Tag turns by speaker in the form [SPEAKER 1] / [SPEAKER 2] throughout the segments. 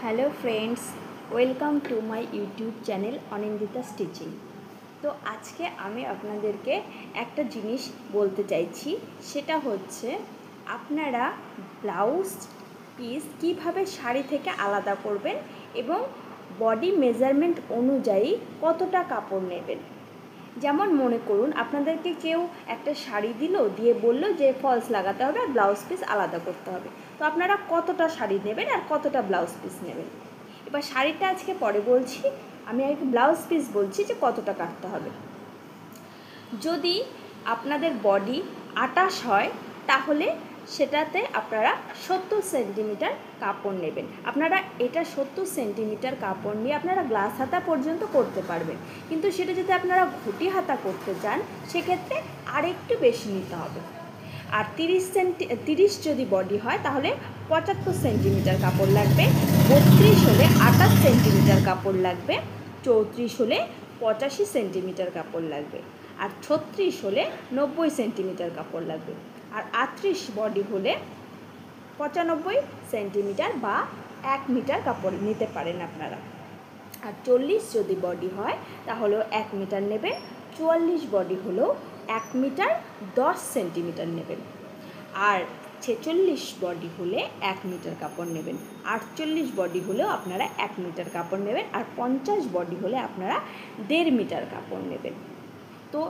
[SPEAKER 1] Hello friends, welcome to my YouTube channel Anindita stitching. তো আজকে আমি আপনাদেরকে একটা জিনিস বলতে চাইছি, সেটা হচ্ছে আপনারা ব্লাউজ পিস কীভাবে শাড়ি থেকে আলাদা করবেন এবং বডি মেজারমেন্ট অনুযায়ী কতটা কাপড় নেবেন। যেমন মনে করুন আপনাদেরকে কেউ একটা শাড়ি দিয়ে বলল যে ফলস লাগাতে হবে আর ব্লাউজ পিস আলাদা করতে হবে। তো আপনারা কতটা শাড়ি নেবেন আর কতটা ব্লাউজ পিস নেবেন। এবার শাড়িটা আজকে পরে বলছি, আমি আগে ব্লাউজ পিস বলছি যে কতটা কাটতে হবে। যদি আপনাদের বডি 28 হয় তাহলে সেটাতে আপনারা 70 সেন্টিমিটার কাপড় নেবেন। আপনারা এটা 70 সেন্টিমিটার কাপড় নিয়ে আপনারা গ্লাস হাতা পর্যন্ত করতে পারবেন, কিন্তু সেটা যদি আপনারা ঘুটি হাতা করতে চান সেক্ষেত্রে আরেকটু বেশি নিতে হবে। আর 30 যদি বডি হয় তাহলে 75 সেন্টিমিটার কাপড় লাগবে, 32 হলে 28 সেন্টিমিটার কাপড় লাগবে, 34 হলে 85 সেন্টিমিটার কাপড় লাগবে, আর 36 হলে 90 সেন্টিমিটার কাপড় লাগবে, আর 38 বডি হলে 95 সেন্টিমিটার বা 1 মিটার কাপড় নিতে পারেন আপনারা। আর 40 যদি বডি হয় তাহলেও 1 মিটার নেবেন, 44 বডি হলেও 1 মিটার 10 সেন্টিমিটার নেবেন, আর 46 বডি হলে 1 মিটার কাপড় নেবেন, 48 বডি হলেও আপনারা 1 মিটার কাপড় নেবেন, আর 50 বডি হলে আপনারা 1.5 মিটার কাপড় নেবেন। তো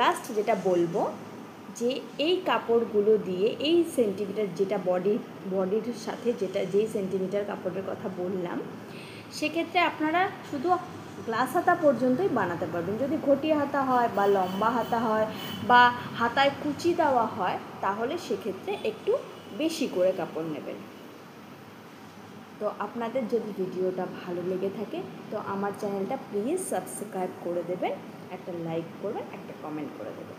[SPEAKER 1] লাস্ট যেটা বলবো যে এই কাপড়গুলো দিয়ে এই সেন্টিমিটার যেটা বডির সাথে যেই সেন্টিমিটার কাপড়ের কথা বললাম, সেক্ষেত্রে আপনারা শুধু গ্লাস হাতা পর্যন্তই বানাতে পারবেন। যদি ঘটি হাতা হয় বা লম্বা হাতা হয় বা হাতায় কুচি দেওয়া হয় তাহলে সেক্ষেত্রে একটু বেশি করে কাপড় নেবেন। তো আপনাদের যদি ভিডিওটা ভালো লেগে থাকে তো আমার চ্যানেলটা প্লিজ সাবস্ক্রাইব করে দেবেন, একটা লাইক করবেন, একটা কমেন্ট করে দেবেন।